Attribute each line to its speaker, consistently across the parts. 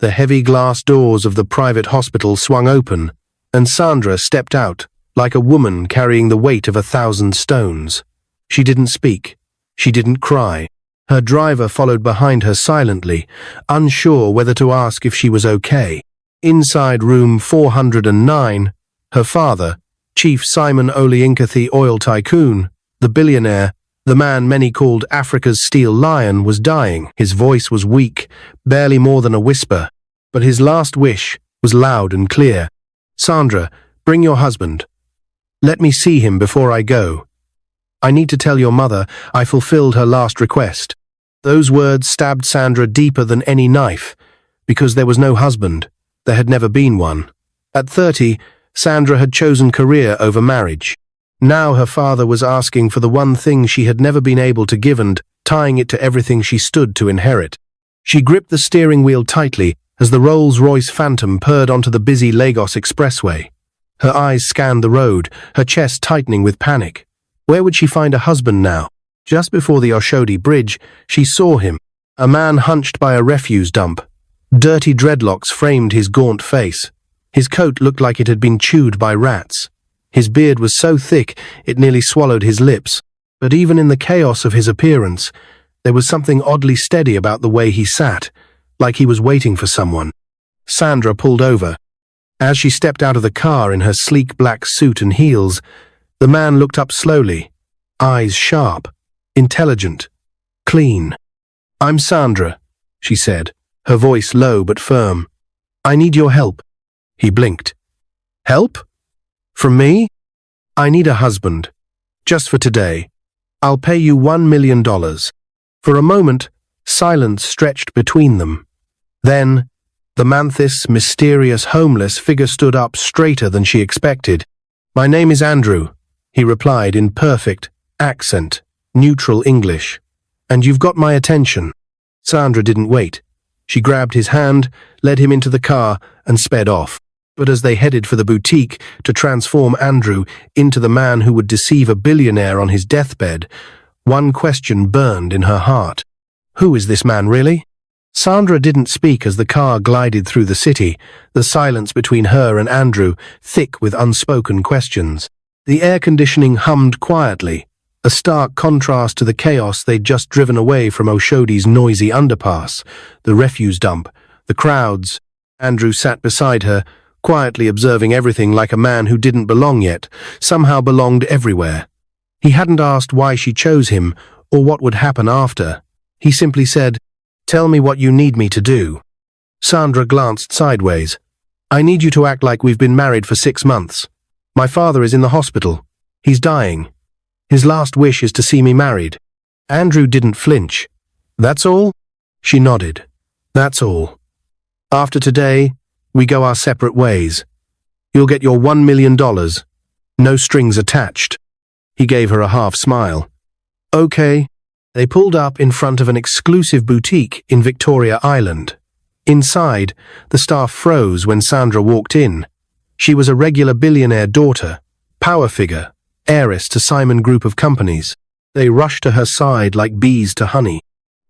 Speaker 1: The heavy glass doors of the private hospital swung open, and Sandra stepped out, like a woman carrying the weight of 1,000 stones. She didn't speak. She didn't cry. Her driver followed behind her silently, unsure whether to ask if she was okay. Inside room 409, her father, Chief Simon Olinkathy oil tycoon, the billionaire, the man many called Africa's steel lion, was dying. His voice was weak, barely more than a whisper, but his last wish was loud and clear. "Sandra, bring your husband. Let me see him before I go. I need to tell your mother I fulfilled her last request." Those words stabbed Sandra deeper than any knife, because there was no husband. There had never been one. At 30, Sandra had chosen career over marriage. Now her father was asking for the one thing she had never been able to give and tying it to everything she stood to inherit. She gripped the steering wheel tightly as the Rolls-Royce Phantom purred onto the busy Lagos expressway. Her eyes scanned the road, her chest tightening with panic. Where would she find a husband now? Just before the Oshodi Bridge, she saw him, a man hunched by a refuse dump. Dirty dreadlocks framed his gaunt face. His coat looked like it had been chewed by rats. His beard was so thick it nearly swallowed his lips. But even in the chaos of his appearance, there was something oddly steady about the way he sat, like he was waiting for someone. Sandra pulled over. As she stepped out of the car in her sleek black suit and heels, the man looked up slowly, eyes sharp, intelligent, clean. "I'm Sandra," she said, her voice low but firm. "I need your help." He blinked. "Help? From me? I need a husband. Just for today. I'll pay you $1 million. For a moment, silence stretched between them. Then, the manthis, mysterious, homeless figure stood up straighter than she expected. "My name is Andrew," he replied in perfect accent, neutral English. "And you've got my attention." Sandra didn't wait. She grabbed his hand, led him into the car, and sped off. But as they headed for the boutique to transform Andrew into the man who would deceive a billionaire on his deathbed, one question burned in her heart. Who is this man really? Sandra didn't speak as the car glided through the city, the silence between her and Andrew thick with unspoken questions. The air conditioning hummed quietly, a stark contrast to the chaos they'd just driven away from Oshodi's noisy underpass, the refuse dump, the crowds. Andrew sat beside her, quietly observing everything like a man who didn't belong yet, somehow belonged everywhere. He hadn't asked why she chose him or what would happen after. He simply said, "Tell me what you need me to do." Sandra glanced sideways. "I need you to act like we've been married for 6 months. My father is in the hospital. He's dying. His last wish is to see me married." Andrew didn't flinch. "That's all?" She nodded. "That's all. After today, we go our separate ways. You'll get your $1 million. No strings attached." He gave her a half smile. "Okay." They pulled up in front of an exclusive boutique in Victoria Island. Inside, the staff froze when Sandra walked in. She was a regular billionaire daughter, power figure, heiress to Simon Group of companies. They rushed to her side like bees to honey.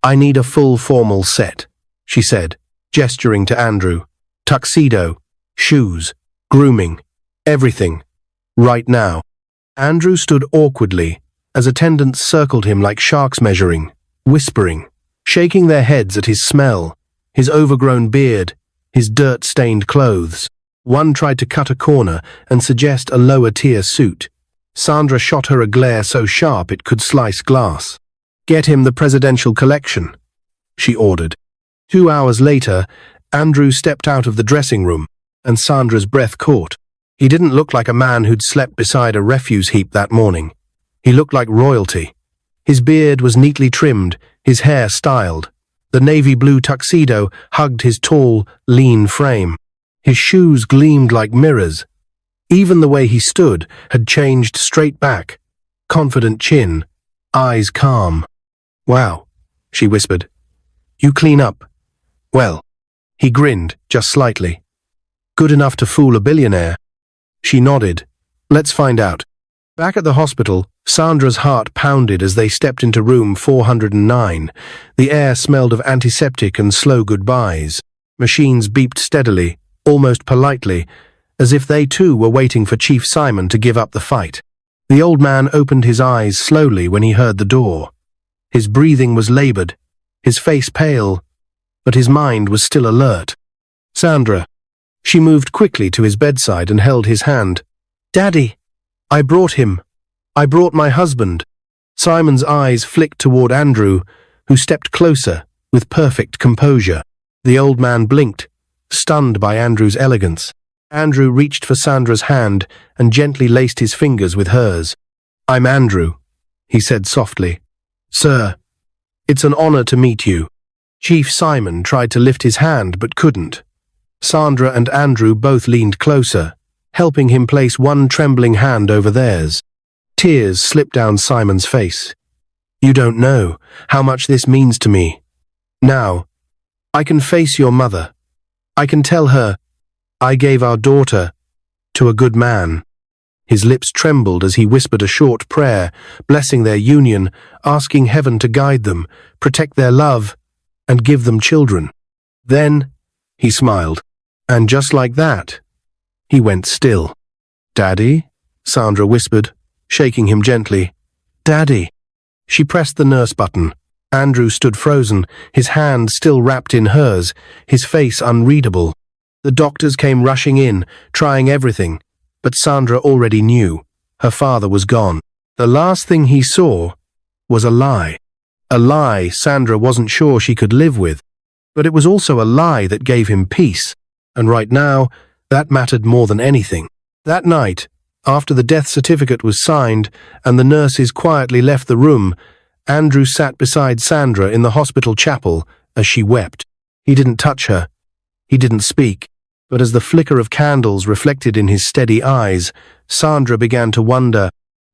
Speaker 1: "I need a full formal set," she said, gesturing to Andrew. "Tuxedo, shoes, grooming, everything. Right now." Andrew stood awkwardly as attendants circled him like sharks measuring, whispering, shaking their heads at his smell, his overgrown beard, his dirt-stained clothes. One tried to cut a corner and suggest a lower-tier suit. Sandra shot her a glare so sharp it could slice glass. "Get him the presidential collection," she ordered. 2 hours later, Andrew stepped out of the dressing room, and Sandra's breath caught. He didn't look like a man who'd slept beside a refuse heap that morning. He looked like royalty. His beard was neatly trimmed, his hair styled. The navy blue tuxedo hugged his tall, lean frame. His shoes gleamed like mirrors. Even the way he stood had changed straight back. Confident chin, eyes calm. "Wow," she whispered. "You clean up. Well." He grinned, just slightly. "Good enough to fool a billionaire." She nodded. "Let's find out." Back at the hospital, Sandra's heart pounded as they stepped into room 409. The air smelled of antiseptic and slow goodbyes. Machines beeped steadily, almost politely, as if they too were waiting for Chief Simon to give up the fight. The old man opened his eyes slowly when he heard the door. His breathing was labored, his face pale, but his mind was still alert. Sandra. She moved quickly to his bedside and held his hand. "Daddy, I brought him. I brought my husband." Simon's eyes flicked toward Andrew, who stepped closer, with perfect composure. The old man blinked, stunned by Andrew's elegance. Andrew reached for Sandra's hand and gently laced his fingers with hers. "I'm Andrew," he said softly. "Sir, it's an honor to meet you." Chief Simon tried to lift his hand but couldn't. Sandra and Andrew both leaned closer, helping him place one trembling hand over theirs. Tears slipped down Simon's face. "You don't know how much this means to me. Now, I can face your mother. I can tell her I gave our daughter to a good man." His lips trembled as he whispered a short prayer, blessing their union, asking heaven to guide them, protect their love, and give them children. Then, he smiled, and just like that, he went still. "Daddy?" Sandra whispered, shaking him gently. "Daddy." She pressed the nurse button. Andrew stood frozen, his hand still wrapped in hers, his face unreadable. The doctors came rushing in, trying everything, but Sandra already knew. Her father was gone. The last thing he saw was a lie. A lie Sandra wasn't sure she could live with, but it was also a lie that gave him peace, and right now, that mattered more than anything. That night, after the death certificate was signed and the nurses quietly left the room, Andrew sat beside Sandra in the hospital chapel as she wept. He didn't touch her. He didn't speak. But as the flicker of candles reflected in his steady eyes, Sandra began to wonder,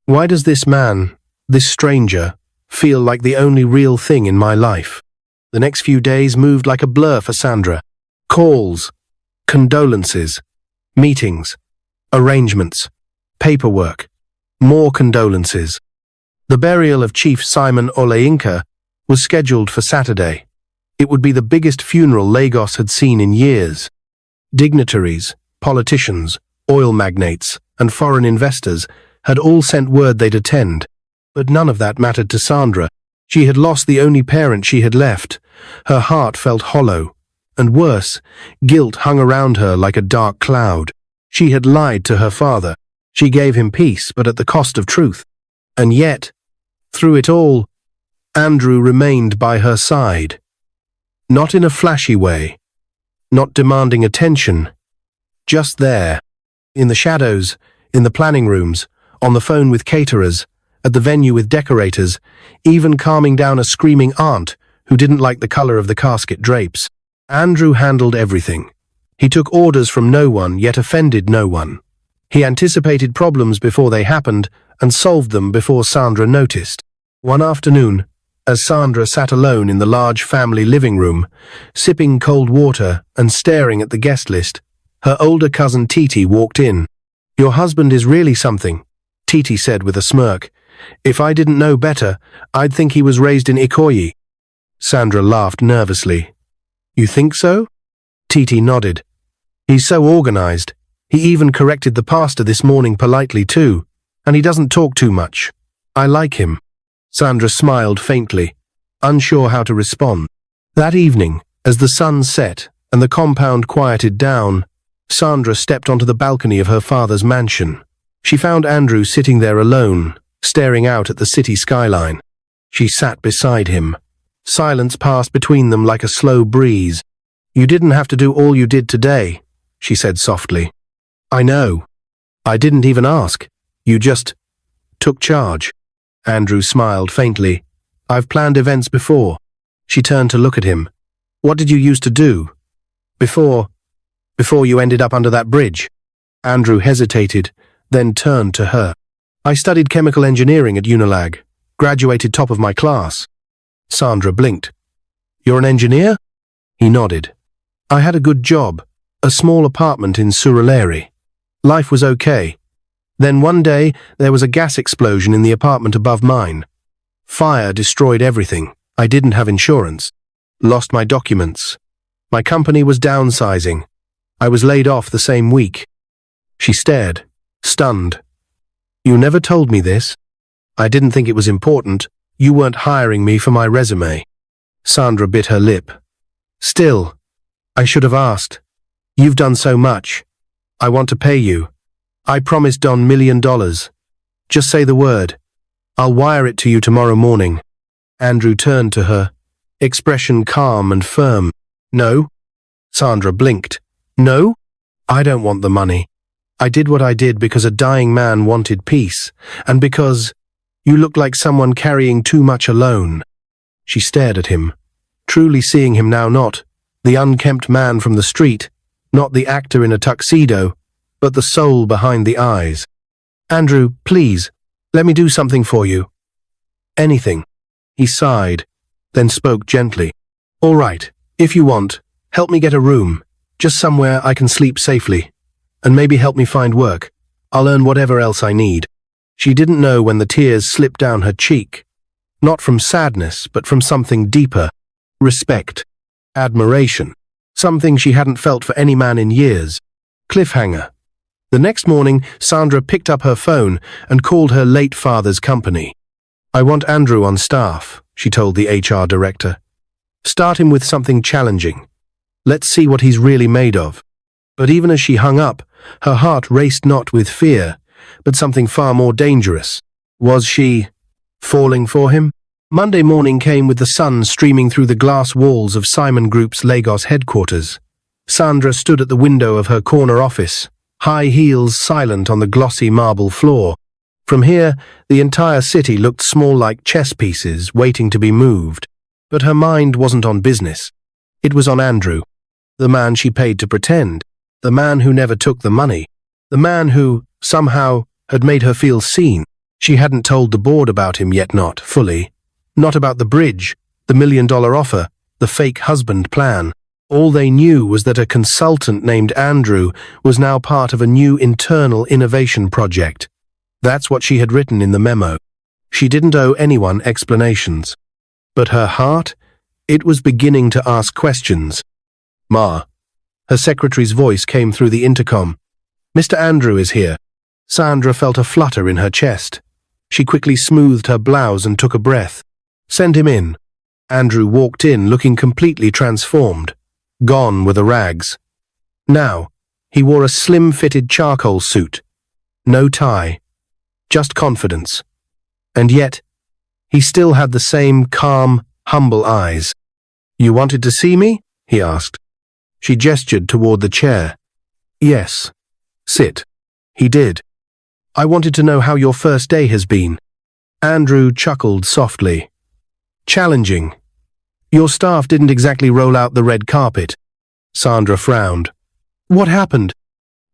Speaker 1: why does this man, this stranger, feel like the only real thing in my life? The next few days moved like a blur for Sandra. Calls, condolences, meetings, arrangements, paperwork, more condolences. The burial of Chief Simon Oleinka was scheduled for Saturday. It would be the biggest funeral Lagos had seen in years. Dignitaries, politicians, oil magnates, and foreign investors had all sent word they'd attend, but none of that mattered to Sandra. She had lost the only parent she had left. Her heart felt hollow, and worse, guilt hung around her like a dark cloud. She had lied to her father. She gave him peace, but at the cost of truth. And yet, through it all, Andrew remained by her side. Not in a flashy way, not demanding attention, just there, in the shadows, in the planning rooms, on the phone with caterers, at the venue with decorators, even calming down a screaming aunt who didn't like the color of the casket drapes. Andrew handled everything. He took orders from no one, yet offended no one. He anticipated problems before they happened and solved them before Sandra noticed. One afternoon, as Sandra sat alone in the large family living room, sipping cold water and staring at the guest list, her older cousin Titi walked in. "Your husband is really something," Titi said with a smirk. "If I didn't know better, I'd think he was raised in Ikoyi." Sandra laughed nervously. "You think so?" Titi nodded. "He's so organized. He even corrected the pastor this morning politely too, and he doesn't talk too much. I like him." Sandra smiled faintly, unsure how to respond. That evening, as the sun set and the compound quieted down, Sandra stepped onto the balcony of her father's mansion. She found Andrew sitting there alone, staring out at the city skyline. She sat beside him. Silence passed between them like a slow breeze. "You didn't have to do all you did today," she said softly. "I know. I didn't even ask. You just took charge." Andrew smiled faintly. "I've planned events before." She turned to look at him. "What did you used to do? Before you ended up under that bridge?" Andrew hesitated, then turned to her. "I studied chemical engineering at Unilag, graduated top of my class." Sandra blinked. "You're an engineer?" He nodded. "I had a good job, a small apartment in Surulere. Life was okay. Then one day, there was a gas explosion in the apartment above mine. Fire destroyed everything. I didn't have insurance. Lost my documents. My company was downsizing. I was laid off the same week. She stared, stunned. You never told me this. I didn't think it was important. You weren't hiring me for my resume. Sandra bit her lip. Still, I should have asked. You've done so much. I want to pay you. I promised Don $1 million. Just say the word. I'll wire it to you tomorrow morning. Andrew turned to her, expression calm and firm. No? Sandra blinked. No? I don't want the money. I did what I did because a dying man wanted peace, and because you look like someone carrying too much alone. She stared at him, truly seeing him now, not the unkempt man from the street, not the actor in a tuxedo, but the soul behind the eyes. Andrew, please, let me do something for you. Anything. He sighed, then spoke gently. All right, if you want, help me get a room, just somewhere I can sleep safely, and maybe help me find work. I'll earn whatever else I need. She didn't know when the tears slipped down her cheek, not from sadness, but from something deeper. Respect. Admiration. Something she hadn't felt for any man in years. Cliffhanger. The next morning, Sandra picked up her phone and called her late father's company. I want Andrew on staff, she told the HR director. Start him with something challenging. Let's see what he's really made of. But even as she hung up, her heart raced not with fear, but something far more dangerous. Was she falling for him? Monday morning came with the sun streaming through the glass walls of Simon Group's Lagos headquarters. Sandra stood at the window of her corner office, high heels silent on the glossy marble floor. From here, the entire city looked small like chess pieces waiting to be moved. But her mind wasn't on business. It was on Andrew, the man she paid to pretend, the man who never took the money, the man who, somehow, had made her feel seen. She hadn't told the board about him yet, not fully. Not about the bridge, the $1 million offer, the fake husband plan. All they knew was that a consultant named Andrew was now part of a new internal innovation project. That's what she had written in the memo. She didn't owe anyone explanations. But her heart? It was beginning to ask questions. Ma. Her secretary's voice came through the intercom. Mr. Andrew is here. Sandra felt a flutter in her chest. She quickly smoothed her blouse and took a breath. Send him in. Andrew walked in looking completely transformed. Gone were the rags. Now, he wore a slim-fitted charcoal suit. No tie. Just confidence. And yet, he still had the same calm, humble eyes. You wanted to see me? He asked. She gestured toward the chair. Yes. Sit. He did. I wanted to know how your first day has been. Andrew chuckled softly. Challenging. Your staff didn't exactly roll out the red carpet. Sandra frowned. What happened?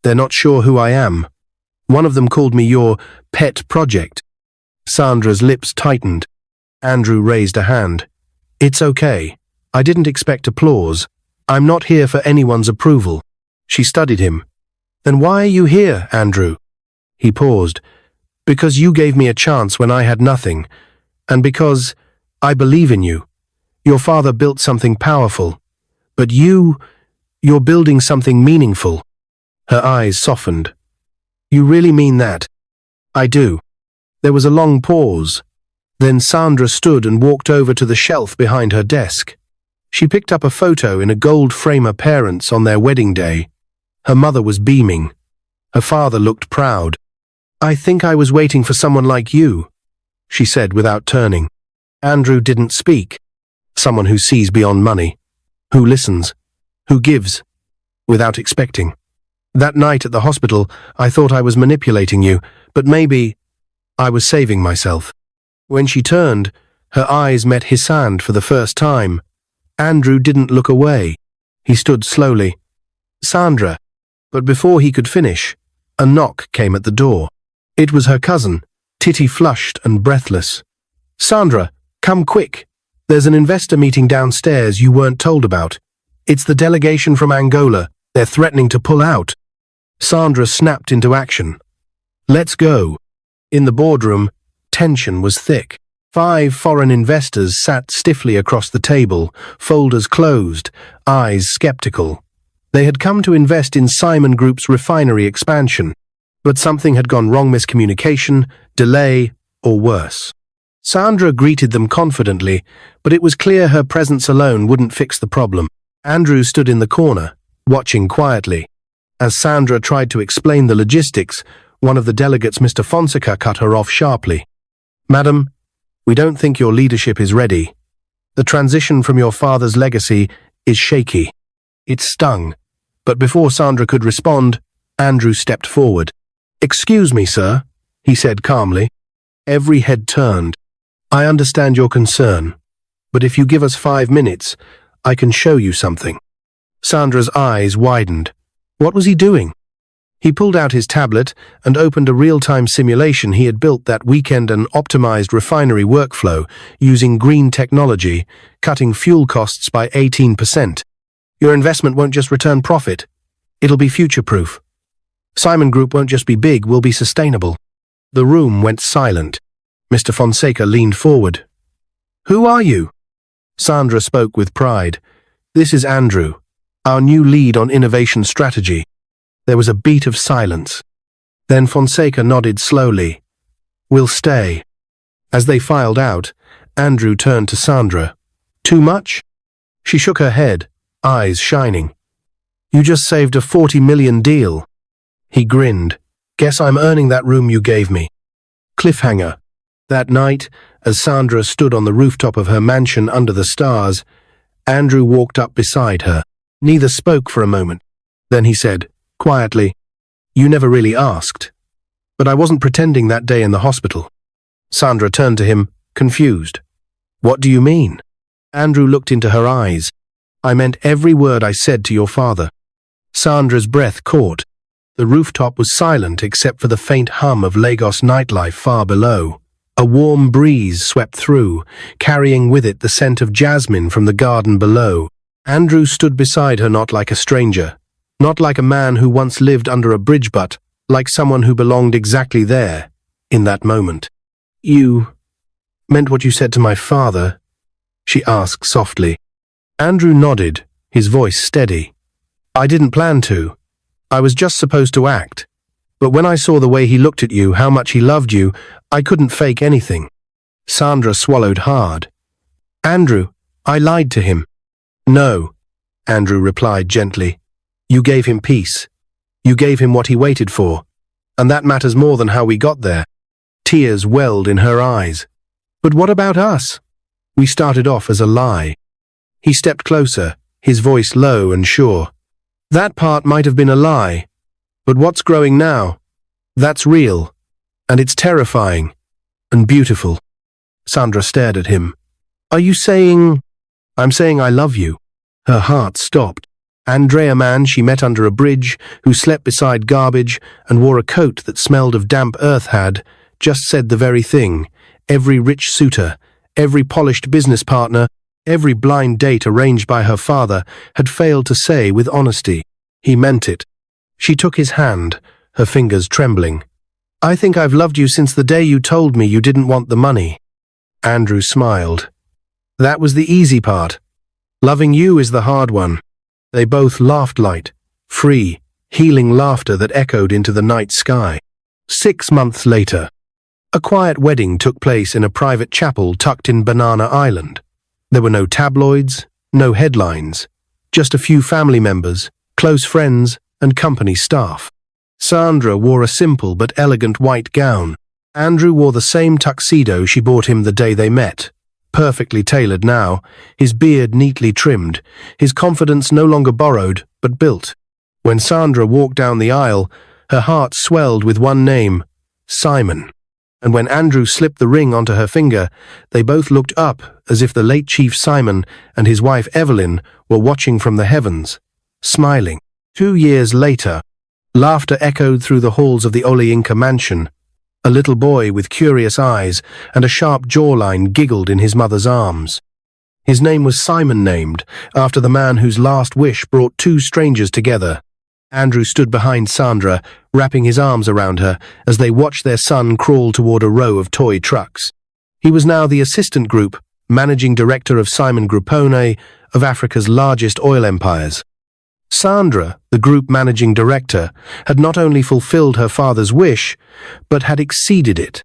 Speaker 1: They're not sure who I am. One of them called me your pet project. Sandra's lips tightened. Andrew raised a hand. It's okay. I didn't expect applause. I'm not here for anyone's approval. She studied him. Then why are you here, Andrew? He paused. Because you gave me a chance when I had nothing. And because I believe in you. Your father built something powerful. But you're building something meaningful. Her eyes softened. You really mean that? I do. There was a long pause. Then Sandra stood and walked over to the shelf behind her desk. She picked up a photo in a gold frame of parents on their wedding day. Her mother was beaming. Her father looked proud. I think I was waiting for someone like you, she said without turning. Andrew didn't speak. Someone who sees beyond money, who listens, who gives, without expecting. That night at the hospital, I thought I was manipulating you, but maybe I was saving myself. When she turned, her eyes met his hand for the first time. Andrew didn't look away. He stood slowly. Sandra. But before he could finish, a knock came at the door. It was her cousin, Titty flushed and breathless. Sandra, come quick. There's an investor meeting downstairs you weren't told about. It's the delegation from Angola. They're threatening to pull out. Sandra snapped into action. Let's go. In the boardroom, tension was thick. 5 foreign investors sat stiffly across the table, folders closed, eyes skeptical. They had come to invest in Simon Group's refinery expansion, but something had gone wrong: miscommunication, delay, or worse. Sandra greeted them confidently, but it was clear her presence alone wouldn't fix the problem. Andrew stood in the corner, watching quietly. As Sandra tried to explain the logistics, one of the delegates, Mr. Fonseca, cut her off sharply. "Madam, we don't think your leadership is ready. The transition from your father's legacy is shaky." It stung, but before Sandra could respond, Andrew stepped forward. "Excuse me, sir," he said calmly. Every head turned. "I understand your concern, but if you give us 5 minutes, I can show you something." Sandra's eyes widened. What was he doing? He pulled out his tablet and opened a real-time simulation he had built that weekend, an optimized refinery workflow using green technology, cutting fuel costs by 18%. "Your investment won't just return profit, it'll be future-proof. Simon Group won't just be big, we'll be sustainable." The room went silent. Mr. Fonseca leaned forward. "Who are you?" Sandra spoke with pride. "This is Andrew, our new lead on innovation strategy." There was a beat of silence. Then Fonseca nodded slowly. "We'll stay." As they filed out, Andrew turned to Sandra. "Too much?" She shook her head, eyes shining. "You just saved a 40 million deal." He grinned. "Guess I'm earning that room you gave me." Cliffhanger. That night, as Sandra stood on the rooftop of her mansion under the stars, Andrew walked up beside her. Neither spoke for a moment. Then he said, quietly, "You never really asked. But I wasn't pretending that day in the hospital." Sandra turned to him, confused. "What do you mean?" Andrew looked into her eyes. "I meant every word I said to your father." Sandra's breath caught. The rooftop was silent except for the faint hum of Lagos nightlife far below. A warm breeze swept through, carrying with it the scent of jasmine from the garden below. Andrew stood beside her, not like a stranger, not like a man who once lived under a bridge, but like someone who belonged exactly there, in that moment. "You meant what you said to my father?" she asked softly. Andrew nodded, his voice steady. "I didn't plan to. I was just supposed to act. But when I saw the way he looked at you, how much he loved you, I couldn't fake anything." Sandra swallowed hard. "Andrew, I lied to him." "No," Andrew replied gently. "You gave him peace. You gave him what he waited for. And that matters more than how we got there." Tears welled in her eyes. "But what about us? We started off as a lie." He stepped closer, his voice low and sure. "That part might have been a lie. But what's growing now? That's real. And it's terrifying. And beautiful." Sandra stared at him. "Are you saying—" "I'm saying I love you." Her heart stopped. Andrea, man she met under a bridge, who slept beside garbage and wore a coat that smelled of damp earth, had just said the very thing. Every rich suitor, every polished business partner, every blind date arranged by her father had failed to say with honesty. He meant it. She took his hand, her fingers trembling. "I think I've loved you since the day you told me you didn't want the money." Andrew smiled. "That was the easy part. Loving you is the hard one." They both laughed light, free, healing laughter that echoed into the night sky. 6 months later, a quiet wedding took place in a private chapel tucked in Banana Island. There were no tabloids, no headlines, just a few family members, close friends, and company staff. Sandra wore a simple but elegant white gown. Andrew wore the same tuxedo she bought him the day they met, perfectly tailored now, his beard neatly trimmed, his confidence no longer borrowed but built. When Sandra walked down the aisle, her heart swelled with one name, Simon. And when Andrew slipped the ring onto her finger, they both looked up as if the late Chief Simon and his wife Evelyn were watching from the heavens, smiling. 2 years later, laughter echoed through the halls of the Olayinka mansion. A little boy with curious eyes and a sharp jawline giggled in his mother's arms. His name was Simon, named after the man whose last wish brought 2 strangers together. Andrew stood behind Sandra, wrapping his arms around her as they watched their son crawl toward a row of toy trucks. He was now the assistant group managing director of Simon Groupone of Africa's largest oil empires. Sandra, the group managing director, had not only fulfilled her father's wish, but had exceeded it.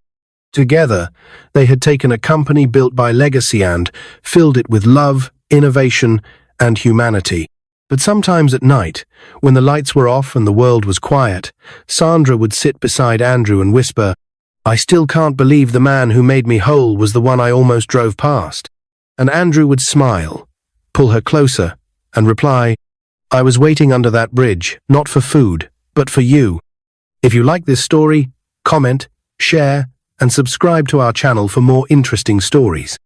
Speaker 1: Together, they had taken a company built by legacy and filled it with love, innovation, and humanity. But sometimes at night, when the lights were off and the world was quiet, Sandra would sit beside Andrew and whisper, "I still can't believe the man who made me whole was the one I almost drove past." And Andrew would smile, pull her closer, and reply, "I was waiting under that bridge, not for food, but for you." If you like this story, comment, share, and subscribe to our channel for more interesting stories.